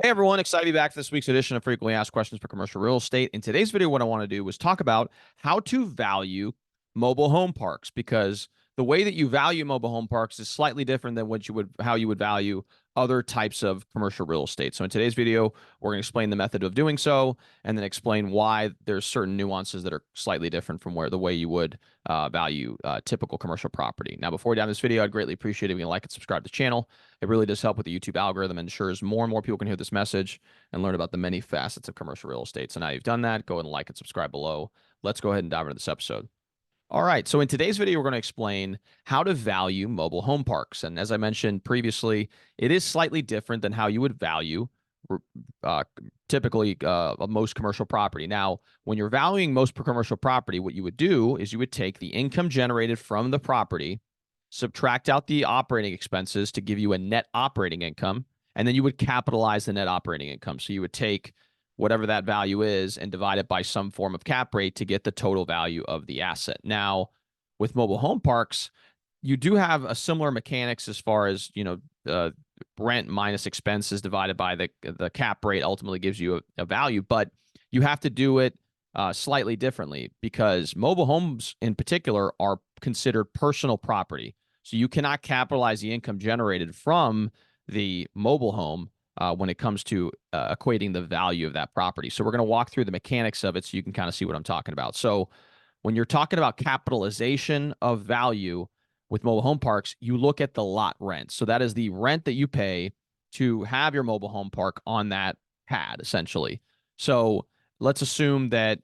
Hey everyone, excited to be back for this week's edition of Frequently Asked Questions for Commercial Real Estate. In today's video, what I want to do is talk about how to value mobile home parks, because the way that you value mobile home parks is slightly different than how you would value other types of commercial real estate. So in today's video, we're going to explain the method of doing so, and then explain why there's certain nuances that are slightly different from the way you would value typical commercial property. Now, before we dive into this video, I'd greatly appreciate it if you can like and subscribe to the channel. It really does help with the YouTube algorithm and ensures more and more people can hear this message and learn about the many facets of commercial real estate. So now you've done that, go ahead and like and subscribe below. Let's go ahead and dive into this episode. All right, so in today's video, we're going to explain how to value mobile home parks. And as I mentioned previously, it is slightly different than how you would value uh, typically most commercial property. Now, when you're valuing most commercial property, what you would do is you would take the income generated from the property, subtract out the operating expenses to give you a net operating income, and then you would capitalize the net operating income. So you would take whatever that value is and divide it by some form of cap rate to get the total value of the asset. Now, with mobile home parks, you do have a similar mechanics as far as, rent minus expenses divided by the cap rate ultimately gives you a value, but you have to do it slightly differently, because mobile homes in particular are considered personal property. So you cannot capitalize the income generated from the mobile home when it comes to equating the value of that property. So we're going to walk through the mechanics of it so you can kind of see what I'm talking about. So when you're talking about capitalization of value with mobile home parks, you look at the lot rent. So that is the rent that you pay to have your mobile home park on that pad, essentially. So let's assume that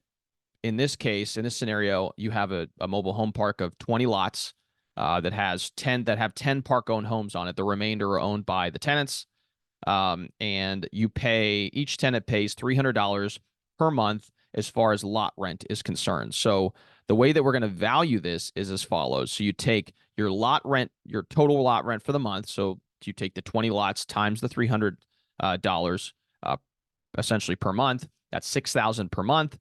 in this case, in this scenario, you have a mobile home park of 20 lots that have 10 park-owned homes on it. The remainder are owned by the tenants. And each tenant pays $300 per month as far as lot rent is concerned. So the way that we're going to value this is as follows. So you take your lot rent, your total lot rent for the month. So you take the 20 lots times the $300 essentially per month. That's $6,000 per month.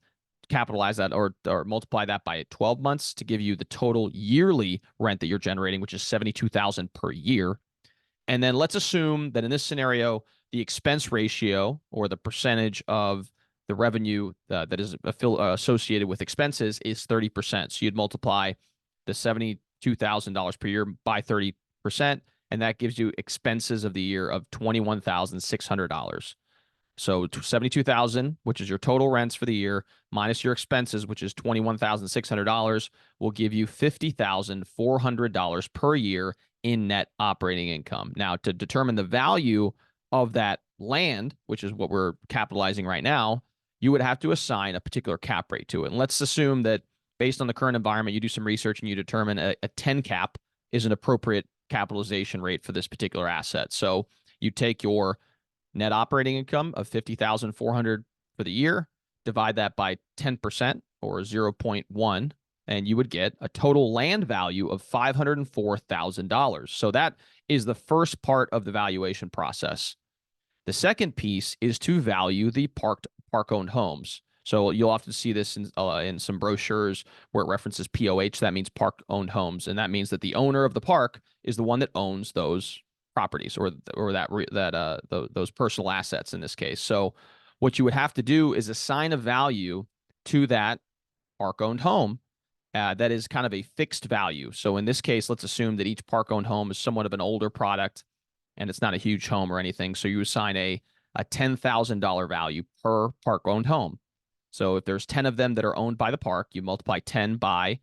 Capitalize that or multiply that by 12 months to give you the total yearly rent that you're generating, which is $72,000 per year. And then let's assume that in this scenario, the expense ratio or the percentage of the revenue that is associated with expenses is 30%. So you'd multiply the $72,000 per year by 30%, and that gives you expenses of the year of $21,600. So 72,000, which is your total rents for the year, minus your expenses, which is $21,600, will give you $50,400 per year in net operating income. Now, to determine the value of that land, which is what we're capitalizing right now, you would have to assign a particular cap rate to it. And let's assume that based on the current environment, you do some research and you determine a 10 cap is an appropriate capitalization rate for this particular asset. So you take your net operating income of $50,400 for the year, divide that by 10% or 0.1, and you would get a total land value of $504,000. So that is the first part of the valuation process. The second piece is to value the park-owned homes. So you'll often see this in some brochures where it references POH. That means park-owned homes, and that means that the owner of the park is the one that owns those properties or those personal assets in this case. So what you would have to do is assign a value to that park-owned home that is kind of a fixed value. So in this case, let's assume that each park-owned home is somewhat of an older product and it's not a huge home or anything. So you assign a $10,000 value per park-owned home. So if there's 10 of them that are owned by the park, you multiply 10 by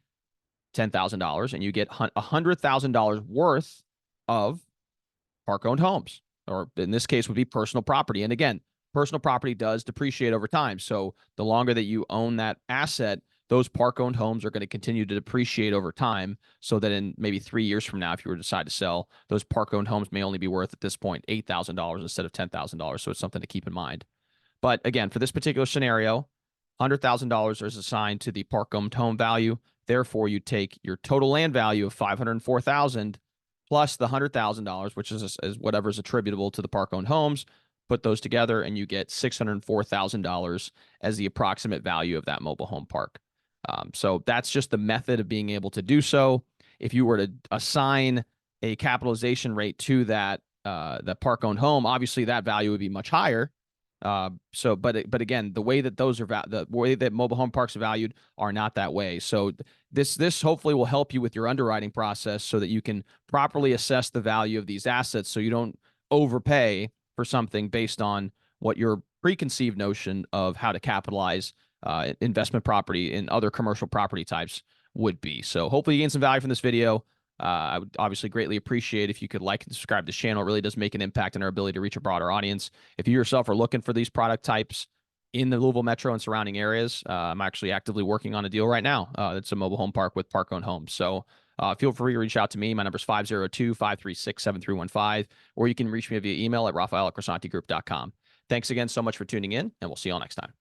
$10,000 and you get $100,000 worth of park-owned homes, or in this case would be personal property. And again, personal property does depreciate over time. So the longer that you own that asset, those park-owned homes are going to continue to depreciate over time, so that in maybe 3 years from now, if you were to decide to sell, those park-owned homes may only be worth at this point $8,000 instead of $10,000. So it's something to keep in mind. But again, for this particular scenario, $100,000 is assigned to the park-owned home value. Therefore, you take your total land value of $504,000 plus the $100,000, which is whatever is attributable to the park-owned homes, put those together, and you get $604,000 as the approximate value of that mobile home park. So that's just the method of being able to do so. If you were to assign a capitalization rate to that park-owned home, obviously that value would be much higher But again, the way that the way that mobile home parks are valued are not that way. So this hopefully will help you with your underwriting process so that you can properly assess the value of these assets, so you don't overpay for something based on what your preconceived notion of how to capitalize investment property and other commercial property types would be. So hopefully you gain some value from this video. I would obviously greatly appreciate if you could like and subscribe to this channel. It really does make an impact on our ability to reach a broader audience. If you yourself are looking for these product types in the Louisville metro and surrounding areas, I'm actually actively working on a deal right now. It's a mobile home park with park-owned homes. So feel free to reach out to me. My number is 502-536-7315, or you can reach me via email at Raphael@CrosanteGroup.com. Thanks again so much for tuning in, and we'll see you all next time.